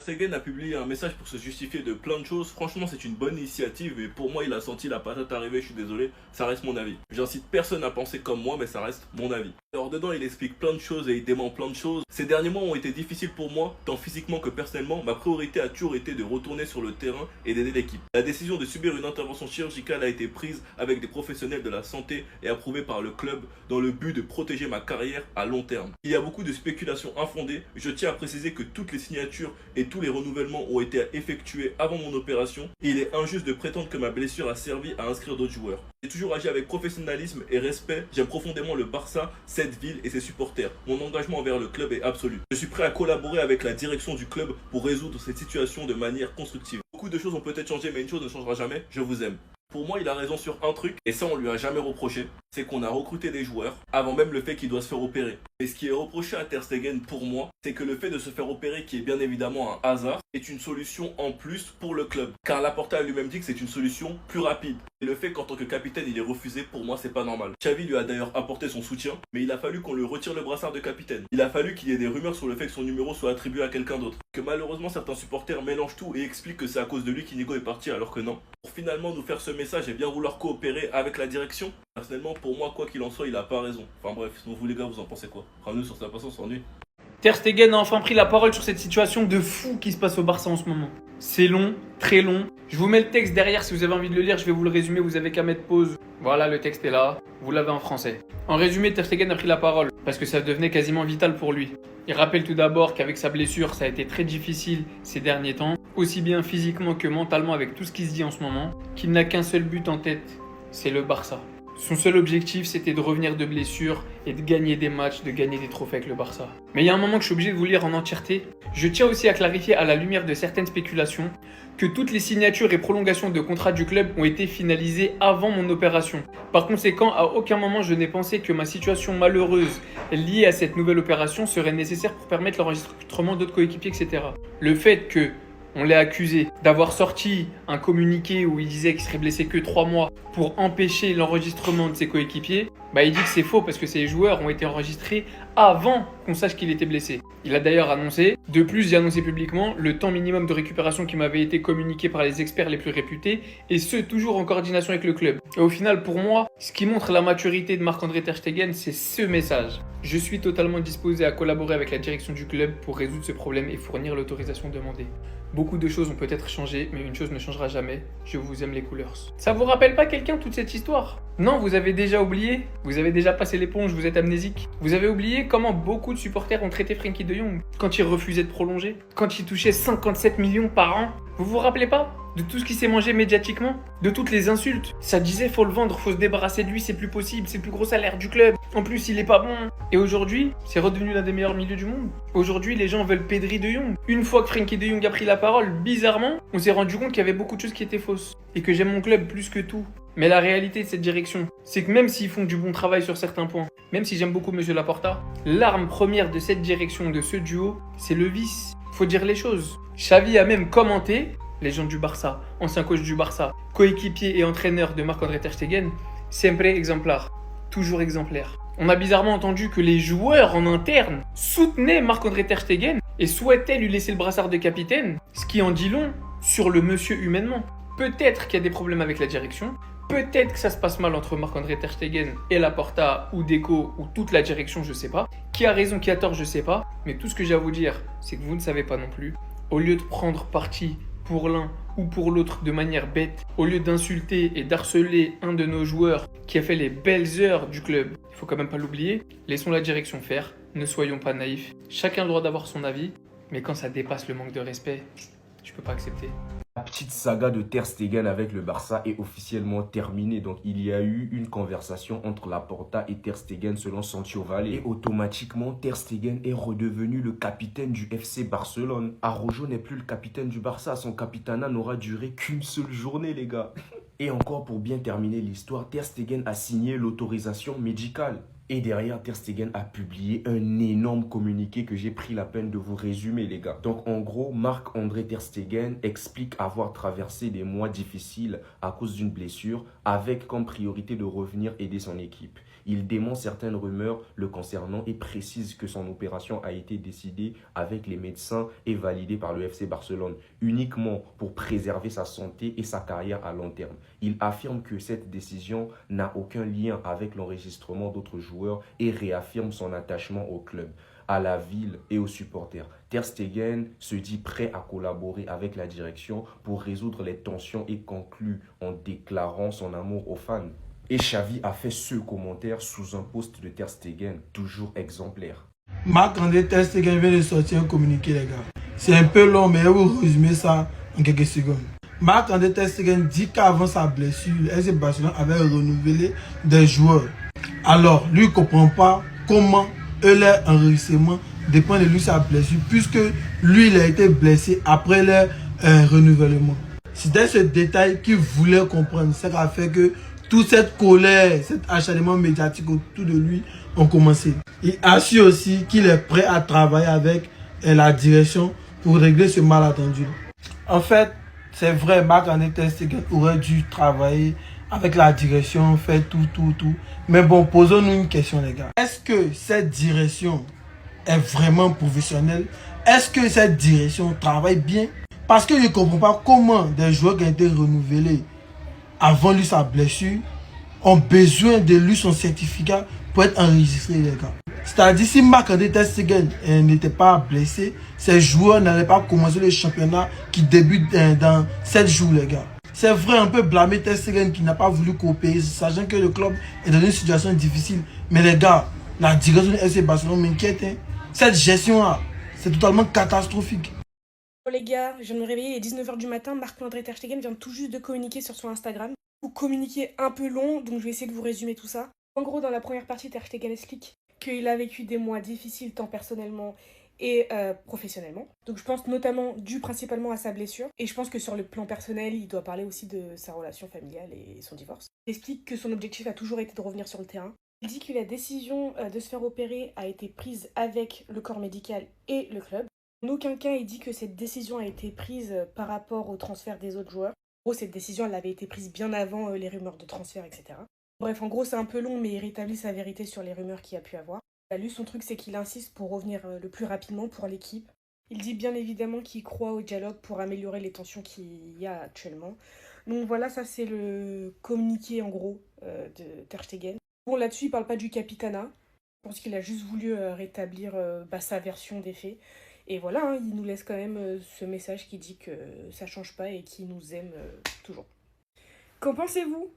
Stegen a publié un message pour se justifier de plein de choses. Franchement, c'est une bonne initiative, mais pour moi, il a senti la patate arriver. Je suis désolé, ça reste mon avis. J'incite personne à penser comme moi, mais ça reste mon avis. Alors, dedans, il explique plein de choses et il dément plein de choses. Ces derniers mois ont été difficiles pour moi, tant physiquement que personnellement. Ma priorité a toujours été de retourner sur le terrain et d'aider l'équipe. La décision de subir une intervention chirurgicale a été prise avec des professionnels de la santé et approuvée par le club dans le but de protéger ma carrière à long terme. Il y a beaucoup de spéculations infondées. Je tiens à préciser que toutes les signatures et tous les renouvellements ont été effectués avant mon opération et il est injuste de prétendre que ma blessure a servi à inscrire d'autres joueurs. J'ai toujours agi avec professionnalisme et respect. J'aime profondément le Barça, cette ville et ses supporters. Mon engagement envers le club est absolu. Je suis prêt à collaborer avec la direction du club pour résoudre cette situation de manière constructive. Beaucoup de choses ont peut-être changé, mais une chose ne changera jamais, je vous aime. Pour moi, il a raison sur un truc, et ça on lui a jamais reproché, c'est qu'on a recruté des joueurs avant même le fait qu'il doit se faire opérer. Et ce qui est reproché à Ter Stegen pour moi, c'est que le fait de se faire opérer, qui est bien évidemment un hasard, est une solution en plus pour le club. Car Laporta lui-même dit que c'est une solution plus rapide. Et le fait qu'en tant que capitaine il est refusé, pour moi c'est pas normal. Xavi lui a d'ailleurs apporté son soutien, mais il a fallu qu'on lui retire le brassard de capitaine. Il a fallu qu'il y ait des rumeurs sur le fait que son numéro soit attribué à quelqu'un d'autre. Que malheureusement certains supporters mélangent tout et expliquent que c'est à cause de lui qu'Inigo est parti alors que non. Pour finalement nous faire ce message et bien vouloir coopérer avec la direction, personnellement pour moi quoi qu'il en soit il a pas raison. Enfin bref, sinon vous les gars vous en pensez quoi? Ramenez sur sa patience s'ennuie. Ter Stegen a enfin pris la parole sur cette situation de fou qui se passe au Barça en ce moment. C'est long, très long. Je vous mets le texte derrière si vous avez envie de le lire, je vais vous le résumer, vous avez qu'à mettre pause. Voilà, le texte est là, vous l'avez en français. En résumé, Ter Stegen a pris la parole parce que ça devenait quasiment vital pour lui. Il rappelle tout d'abord qu'avec sa blessure, ça a été très difficile ces derniers temps, aussi bien physiquement que mentalement avec tout ce qui se dit en ce moment, qu'il n'a qu'un seul but en tête, c'est le Barça. Son seul objectif, c'était de revenir de blessure et de gagner des matchs, de gagner des trophées avec le Barça. Mais il y a un moment que je suis obligé de vous lire en entièreté. Je tiens aussi à clarifier à la lumière de certaines spéculations que toutes les signatures et prolongations de contrats du club ont été finalisées avant mon opération. Par conséquent, à aucun moment je n'ai pensé que ma situation malheureuse liée à cette nouvelle opération serait nécessaire pour permettre l'enregistrement d'autres coéquipiers, etc. Le fait que on l'a accusé d'avoir sorti un communiqué où il disait qu'il serait blessé que 3 mois pour empêcher l'enregistrement de ses coéquipiers. Il dit que c'est faux parce que ces joueurs ont été enregistrés avant qu'on sache qu'il était blessé. Il a d'ailleurs annoncé, de plus j'ai annoncé publiquement, le temps minimum de récupération qui m'avait été communiqué par les experts les plus réputés et ce toujours en coordination avec le club. Et au final pour moi, ce qui montre la maturité de Marc-André Ter Stegen, c'est ce message. Je suis totalement disposé à collaborer avec la direction du club pour résoudre ce problème et fournir l'autorisation demandée. Beaucoup de choses ont peut-être changé, mais une chose ne changera jamais. Je vous aime les Coolers. Ça vous rappelle pas quelqu'un toute cette histoire? Non, vous avez déjà oublié? Vous avez déjà passé l'éponge, vous êtes amnésique? Vous avez oublié comment beaucoup de supporters ont traité Frenkie de Jong quand il refusait de prolonger? Quand il touchait 57 millions par an? Vous vous rappelez pas de tout ce qui s'est mangé médiatiquement? De toutes les insultes? Ça disait faut le vendre, faut se débarrasser de lui, c'est plus possible, c'est le plus gros salaire du club. En plus, il est pas bon. Et aujourd'hui, c'est redevenu l'un des meilleurs milieux du monde. Aujourd'hui, les gens veulent Pedri de Jong. Une fois que Frenkie de Jong a pris la parole, bizarrement, on s'est rendu compte qu'il y avait beaucoup de choses qui étaient fausses. Et que j'aime mon club plus que tout. Mais la réalité de cette direction, c'est que même s'ils font du bon travail sur certains points, même si j'aime beaucoup Monsieur Laporta, l'arme première de cette direction, de ce duo, c'est le vice. Faut dire les choses. Xavi a même commenté, légende du Barça, ancien coach du Barça, coéquipier et entraîneur de Marc-André Ter Stegen, sempre exemplar, toujours exemplaire. On a bizarrement entendu que les joueurs en interne soutenaient Marc-André Ter Stegen et souhaitaient lui laisser le brassard de capitaine, ce qui en dit long sur le monsieur humainement. Peut-être qu'il y a des problèmes avec la direction, peut-être que ça se passe mal entre Marc-André Ter Stegen et Laporta ou Deco ou toute la direction, je sais pas. Qui a raison, qui a tort, je sais pas. Mais tout ce que j'ai à vous dire, c'est que vous ne savez pas non plus. Au lieu de prendre parti pour l'un ou pour l'autre de manière bête, au lieu d'insulter et d'harceler un de nos joueurs qui a fait les belles heures du club, il faut quand même pas l'oublier, laissons la direction faire, ne soyons pas naïfs. Chacun a le droit d'avoir son avis, mais quand ça dépasse le manque de respect, je peux pas accepter. La petite saga de Ter Stegen avec le Barça est officiellement terminée. Donc, il y a eu une conversation entre Laporta et Ter Stegen selon Sancho Valle. Et automatiquement, Ter Stegen est redevenu le capitaine du FC Barcelone. Araujo n'est plus le capitaine du Barça. Son capitanat n'aura duré qu'une seule journée, les gars. Et encore pour bien terminer l'histoire, Ter Stegen a signé l'autorisation médicale. Et derrière, Ter Stegen a publié un énorme communiqué que j'ai pris la peine de vous résumer, les gars. Donc, en gros, Marc-André Ter Stegen explique avoir traversé des mois difficiles à cause d'une blessure, avec comme priorité de revenir aider son équipe. Il dément certaines rumeurs le concernant et précise que son opération a été décidée avec les médecins et validée par le FC Barcelone, uniquement pour préserver sa santé et sa carrière à long terme. Il affirme que cette décision n'a aucun lien avec l'enregistrement d'autres joueurs et réaffirme son attachement au club, à la ville et aux supporters. Ter Stegen se dit prêt à collaborer avec la direction pour résoudre les tensions et conclut en déclarant son amour aux fans. Et Xavi a fait ce commentaire sous un post de Ter Stegen, toujours exemplaire. Marc-André Ter Stegen vient de sortir un communiqué, les gars. C'est un peu long, mais je vais vous résumer ça en quelques secondes. Marc-André Ter Stegen dit qu'avant sa blessure, le FC Barcelone avait renouvelé des joueurs. Alors, lui ne comprend pas comment leur enregistrement dépend de lui sa blessure, puisque lui, il a été blessé après leur renouvellement. C'était ce détail qu'il voulait comprendre. Ça a fait que toute cette colère, cet acharnement médiatique autour de lui ont commencé. Il assure aussi qu'il est prêt à travailler avec la direction pour régler ce malentendu. En fait, c'est vrai, Marc-André Ter Stegen aurait dû travailler avec la direction, faire tout. Mais bon, posons-nous une question, les gars. Est-ce que cette direction est vraiment professionnelle? Est-ce que cette direction travaille bien? Parce que je ne comprends pas comment des joueurs qui ont été renouvelés avant lui sa blessure ont besoin de lui son certificat pour être enregistrés, les gars. C'est-à-dire, si Marc-André Ter Stegen n'était pas blessé, ces joueurs n'allaient pas commencer le championnat qui débute dans 7 jours, les gars. C'est vrai, on peut blâmer Ter Stegen qui n'a pas voulu coopérer, sachant que le club est dans une situation difficile. Mais les gars, la direction du FC Barcelone m'inquiète. Hein. Cette gestion-là, c'est totalement catastrophique. Bon les gars, je viens de me réveiller, il est 19h du matin, Marc-André Ter Stegen vient tout juste de communiquer sur son Instagram. Vous communiquez un peu long, donc je vais essayer de vous résumer tout ça. En gros, dans la première partie, Ter Stegen explique qu'il a vécu des mois difficiles tant personnellement et professionnellement. Donc je pense notamment dû principalement à sa blessure. Et je pense que sur le plan personnel, il doit parler aussi de sa relation familiale et son divorce. Il explique que son objectif a toujours été de revenir sur le terrain. Il dit que la décision de se faire opérer a été prise avec le corps médical et le club. En aucun cas, il dit que cette décision a été prise par rapport au transfert des autres joueurs. En gros, cette décision, elle avait été prise bien avant les rumeurs de transfert, etc. Bref, en gros, c'est un peu long, mais il rétablit sa vérité sur les rumeurs qu'il y a pu avoir. Lui, son truc, c'est qu'il insiste pour revenir le plus rapidement pour l'équipe. Il dit bien évidemment qu'il croit au dialogue pour améliorer les tensions qu'il y a actuellement. Donc voilà, ça c'est le communiqué en gros de Ter Stegen. Bon, là-dessus, il parle pas du Capitana. Je pense qu'il a juste voulu rétablir sa version des faits. Et voilà, hein, il nous laisse quand même ce message qui dit que ça change pas et qu'il nous aime toujours. Qu'en pensez-vous?